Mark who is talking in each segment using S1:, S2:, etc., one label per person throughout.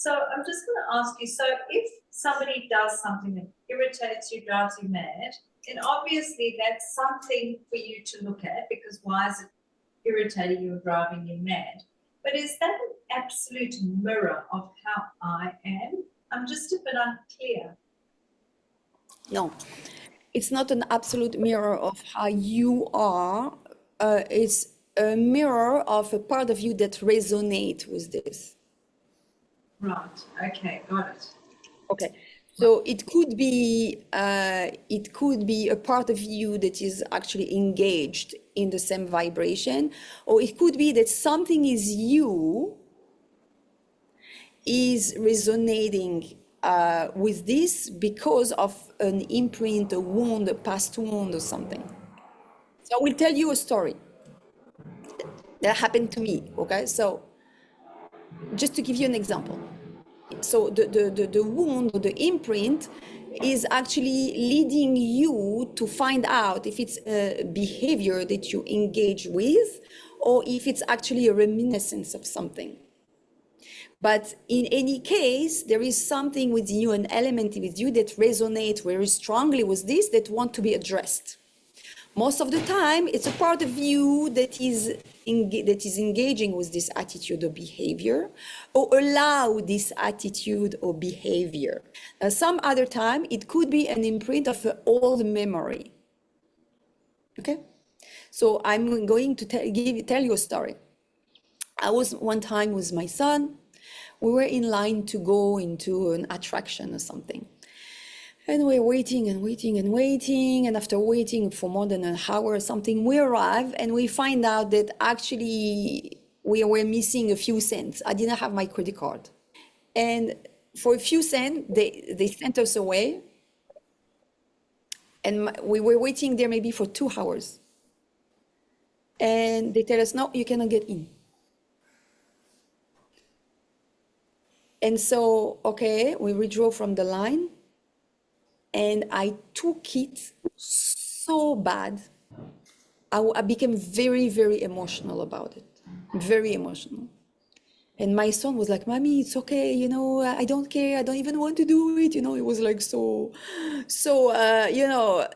S1: So I'm just going to ask you, so if somebody does something that irritates you, drives you mad, then obviously that's something for you to look at, because why is it irritating you or driving you mad? But is that an absolute mirror of how I am? I'm just a bit unclear.
S2: No, it's not an absolute mirror of how you are. It's a mirror of a part of you that resonates with this.
S1: Right. Okay. Got it.
S2: Okay. So it could be a part of you that is actually engaged in the same vibration, or it could be that something is you is resonating with this because of an imprint, a wound, a past wound, or something. So I will tell you a story that happened to me. Okay, so just to give you an example. So the wound or the imprint is actually leading you to find out if it's a behavior that you engage with or if it's actually a reminiscence of something. But in any case, there is something within you, an element with you that resonates very strongly with this that want to be addressed. Most of the time, it's a part of you that is engaging with this attitude or behavior, or allow this attitude or behavior. Some other time, it could be an imprint of an old memory. Okay, so I'm going to tell you a story. I was one time with my son. We were in line to go into an attraction or something. And we're waiting and waiting and waiting. And after waiting for more than an hour or something, we arrive and we find out that actually we were missing a few cents. I didn't have my credit card. And for a few cents, they sent us away. And we were waiting there maybe for 2 hours. And they tell us, no, you cannot get in. And so, okay, we withdrew from the line. And I took it so bad. I became very, very emotional about it. Very emotional. And my son was like, Mommy, it's okay, I don't care, I don't even want to do it. It was like so,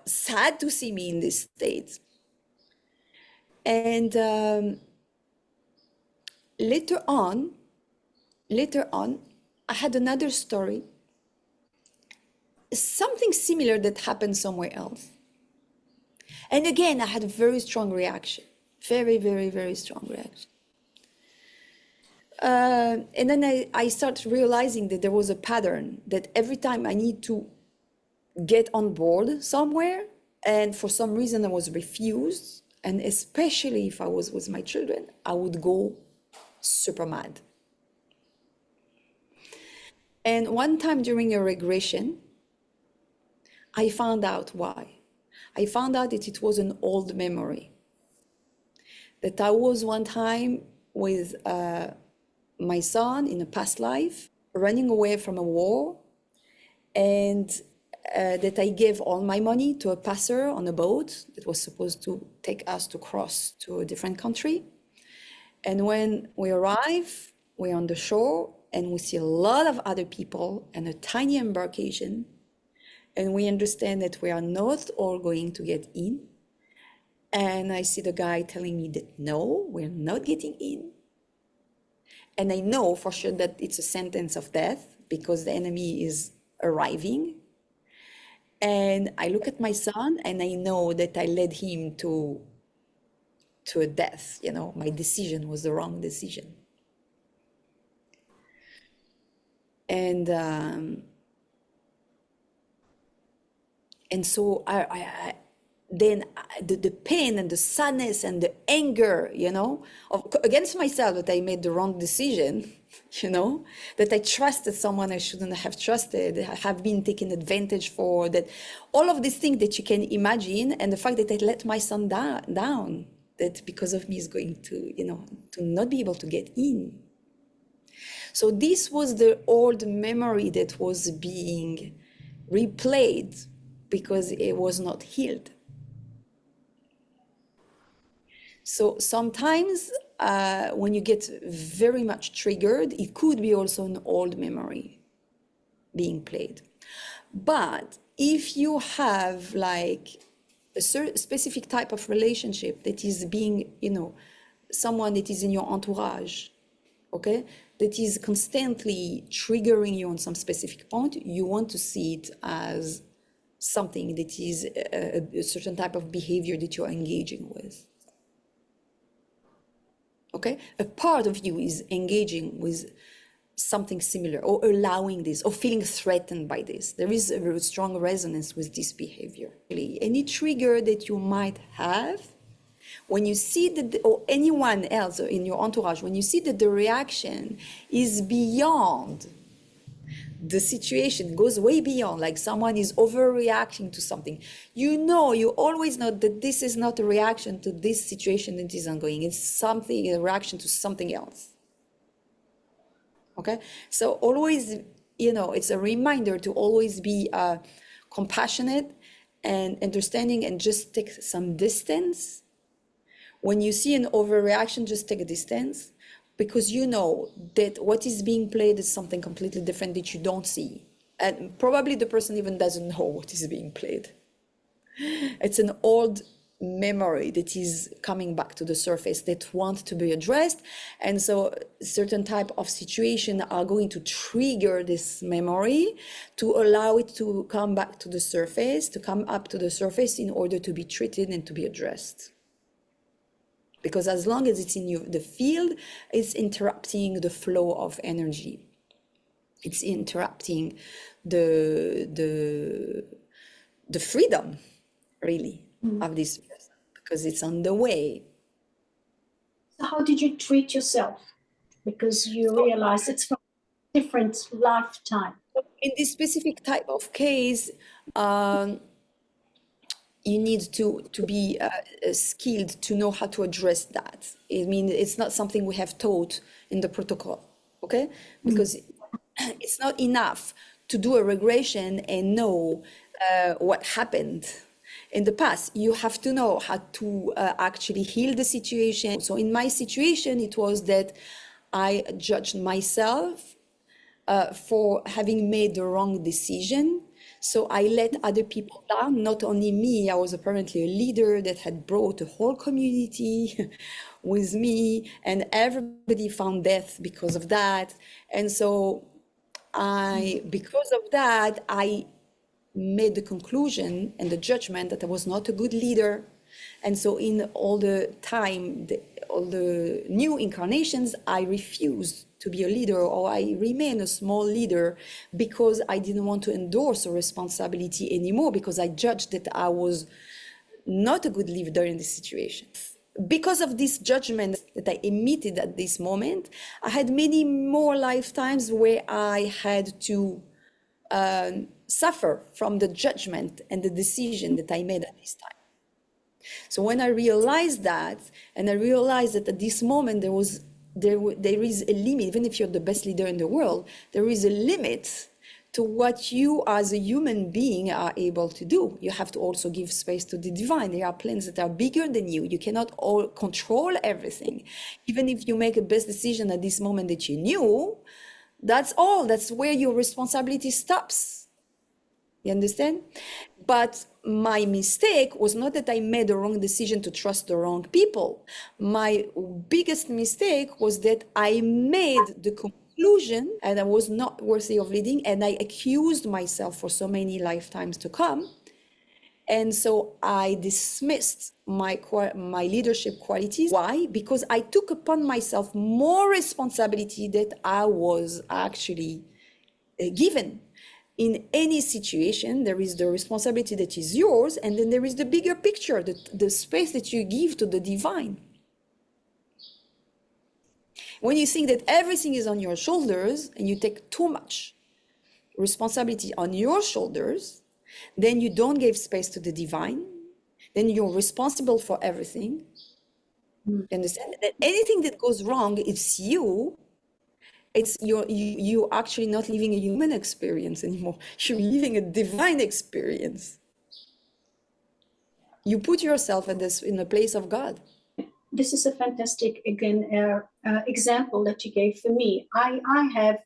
S2: sad to see me in this state. And later on, I had another story, something similar that happened somewhere else. And again, I had a very strong reaction, very, very, very strong reaction. And then I started realizing that there was a pattern that every time I need to get on board somewhere, and for some reason I was refused, and especially if I was with my children, I would go super mad. And one time during a regression, I found out why. I found out that it was an old memory. That I was one time with my son in a past life, running away from a war, and that I gave all my money to a passer on a boat that was supposed to take us to cross to a different country. And when we arrive, we're on the shore and we see a lot of other people and a tiny embarkation. And we understand that we are not all going to get in. And I see the guy telling me that no, we're not getting in. And I know for sure that it's a sentence of death because the enemy is arriving. And I look at my son and I know that I led him to a death. My decision was the wrong decision. And so then the pain and the sadness and the anger, against myself that I made the wrong decision, that I trusted someone I shouldn't have trusted, have been taken advantage for, that all of these things that you can imagine, and the fact that I let my son down, that because of me is going to, to not be able to get in. So this was the old memory that was being replayed because it was not healed. So sometimes when you get very much triggered, it could be also an old memory being played. But if you have like a specific type of relationship that is being, someone that is in your entourage, okay, that is constantly triggering you on some specific point, you want to see it as something that is a certain type of behavior that you're engaging with. Okay, a part of you is engaging with something similar, or allowing this, or feeling threatened by this. There is a very strong resonance with this behavior. Really, any trigger that you might have, when you see that, or anyone else in your entourage, when you see that the reaction is beyond the situation, goes way beyond, like someone is overreacting to something, you always know that this is not a reaction to this situation that is ongoing. It's something, a reaction to something else. Okay, so always, it's a reminder to always be compassionate and understanding, and just take some distance. When you see an overreaction, just take a distance, because you know that what is being played is something completely different that you don't see. And probably the person even doesn't know what is being played. It's an old memory that is coming back to the surface that want to be addressed. And so certain type of situation are going to trigger this memory to allow it to come back to the surface, to come up to the surface in order to be treated and to be addressed. Because as long as it's in the field, it's interrupting the flow of energy. It's interrupting the freedom, really, of this person, because it's on the way.
S3: So how did you treat yourself? Because you realize it's from a different lifetime.
S2: In this specific type of case, you need to be skilled to know how to address that. I mean, it's not something we have taught in the protocol, okay? Because it's not enough to do a regression and know what happened in the past. You have to know how to actually heal the situation. So in my situation, it was that I judged myself for having made the wrong decision. So I let other people down, not only me. I was apparently a leader that had brought a whole community with me, and everybody found death because of that. And so because of that, I made the conclusion and the judgment that I was not a good leader. And so in all the time, all the new incarnations, I refused to be a leader, or I remain a small leader, because I didn't want to endorse a responsibility anymore, because I judged that I was not a good leader in this situation. Because of this judgment that I emitted at this moment, I had many more lifetimes where I had to suffer from the judgment and the decision that I made at this time. So when I realized that, and I realized that at this moment there is a limit, even if you're the best leader in the world, there is a limit to what you as a human being are able to do. You have to also give space to the divine. There are plans that are bigger than you. You cannot all control everything. Even if you make a best decision at this moment that you knew, that's all. That's where your responsibility stops. You understand? But my mistake was not that I made the wrong decision to trust the wrong people. My biggest mistake was that I made the conclusion and I was not worthy of leading, and I accused myself for so many lifetimes to come. And so I dismissed my leadership qualities. Why? Because I took upon myself more responsibility that I was actually given. In any situation, there is the responsibility that is yours, and then there is the bigger picture, the space that you give to the divine. When you think that everything is on your shoulders and you take too much responsibility on your shoulders, then you don't give space to the divine, then you're responsible for everything. You understand? That anything that goes wrong, it's you. You're actually not living a human experience anymore. You're living a divine experience. You put yourself in a place of God.
S3: this is a fantastic, again, example that you gave for me. I have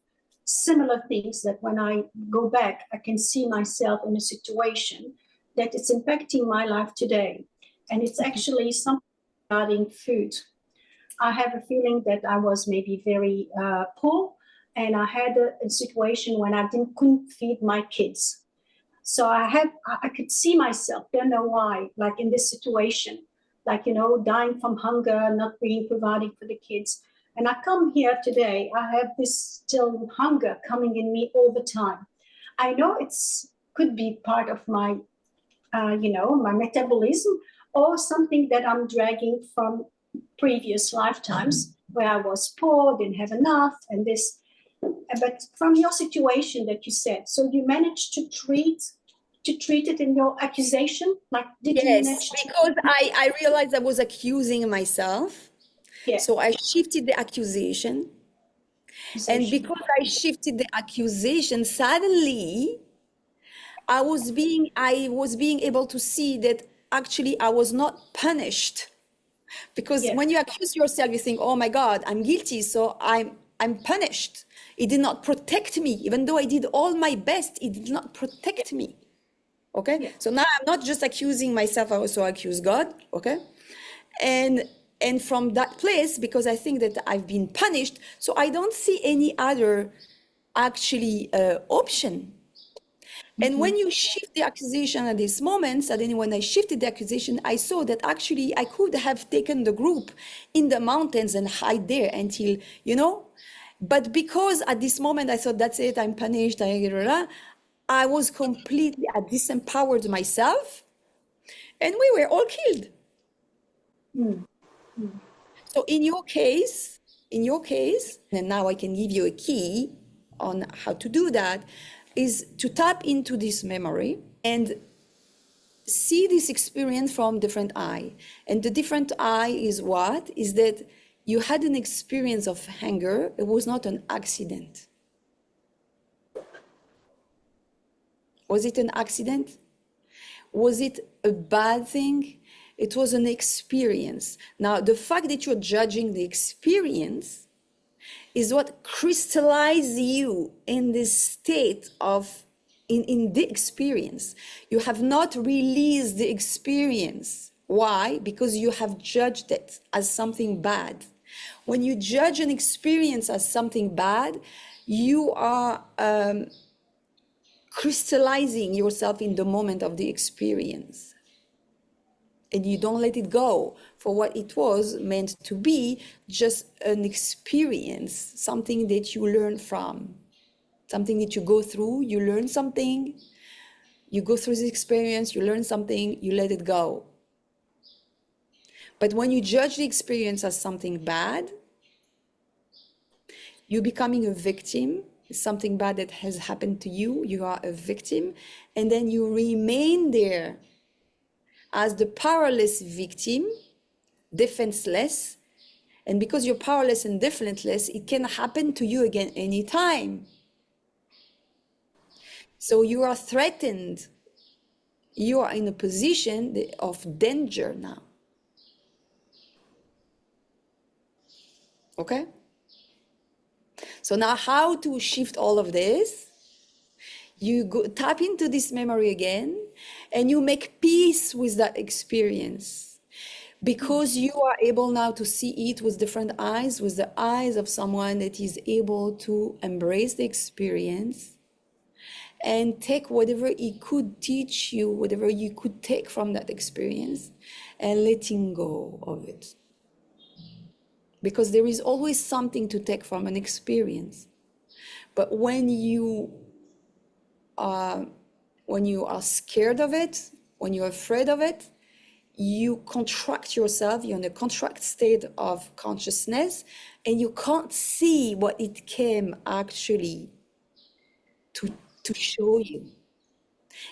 S3: similar things that when I go back, I can see myself in a situation that it's impacting my life today. And it's actually something regarding food. I have a feeling that I was maybe very poor, and I had a situation when I couldn't feed my kids. So I could see myself, don't know why, like in this situation, like, dying from hunger, not being providing for the kids. And I come here today, I have this still hunger coming in me all the time. I know could be part of my, my metabolism, or something that I'm dragging from previous lifetimes where I was poor, didn't have enough, and this. But from your situation that you said, so you managed to treat it in your accusation? Like, did you
S2: Yes,
S3: manage to?
S2: because I realized I was accusing myself.
S3: Yeah.
S2: So I shifted the accusation. And because I shifted the accusation, suddenly I was being able to see that actually I was not punished. Because
S3: Yeah.
S2: when you accuse yourself, you think, oh my God, I'm guilty, so I'm punished. It did not protect me. Even though I did all my best, it did not protect me. Okay?
S3: Yeah.
S2: So now I'm not just accusing myself, I also accuse God. Okay? And from that place, because I think that I've been punished, so I don't see any other actually option. And when you shift the accusation at this moment, suddenly when I shifted the accusation, I saw that actually I could have taken the group in the mountains and hide there until, but because at this moment I thought, that's it, I'm punished, I was completely, I disempowered myself, and we were all killed. So in your case, and now I can give you a key on how to do that, is to tap into this memory and see this experience from different eye. And the different eye is what? Is that you had an experience of hunger. It was not an accident. Was it an accident? Was it a bad thing? It was an experience. Now, the fact that you're judging the experience is what crystallizes you in this state of, in the experience. You have not released the experience. Why? Because you have judged it as something bad. When you judge an experience as something bad, you are crystallizing yourself in the moment of the experience. And you don't let it go for what it was meant to be, just an experience, something that you learn from, something that you go through, you learn something, you go through the experience, you learn something, you let it go. But when you judge the experience as something bad, you're becoming a victim. Something bad that has happened to you, you are a victim, and then you remain there as the powerless victim, defenseless. And because you're powerless and defenseless, it can happen to you again anytime. So you are threatened. You are in a position of danger now. Okay? So now how to shift all of this? You tap into this memory again, and you make peace with that experience. Because you are able now to see it with different eyes, with the eyes of someone that is able to embrace the experience and take whatever it could teach you, whatever you could take from that experience, and letting go of it. Because there is always something to take from an experience. But when you are scared of it, when you're afraid of it, you contract yourself, you're in a contract state of consciousness, and you can't see what it came actually to show you.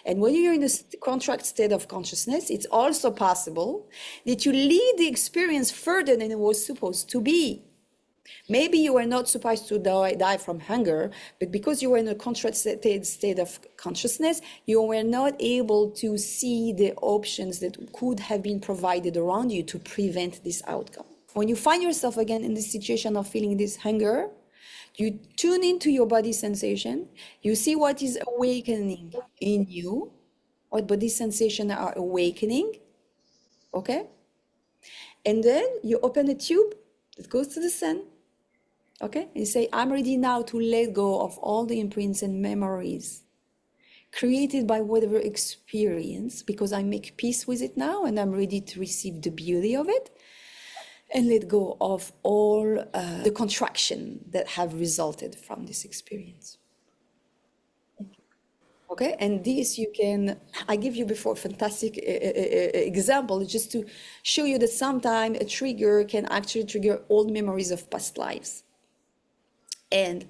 S2: And when you're in a contract state of consciousness, it's also possible that you lead the experience further than it was supposed to be. Maybe you were not supposed to die from hunger, but because you were in a contracted state of consciousness, you were not able to see the options that could have been provided around you to prevent this outcome. When you find yourself again in this situation of feeling this hunger, you tune into your body sensation, you see what is awakening in you, what body sensations are awakening, okay? And then you open a tube that goes to the sun, okay? And you say, I'm ready now to let go of all the imprints and memories created by whatever experience, because I make peace with it now and I'm ready to receive the beauty of it and let go of all the contraction that have resulted from this experience. Okay, and this you can, I give you before a fantastic example just to show you that sometimes a trigger can actually trigger old memories of past lives. And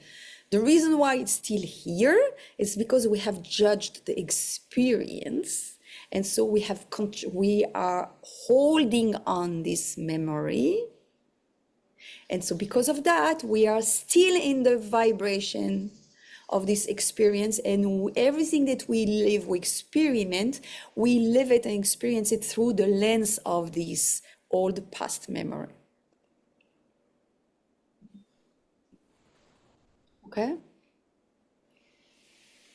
S2: the reason why it's still here is because we have judged the experience. And so we are holding on this memory. And so because of that, we are still in the vibration of this experience, and everything that we live, we experiment, we live it and experience it through the lens of this old past memory. Okay?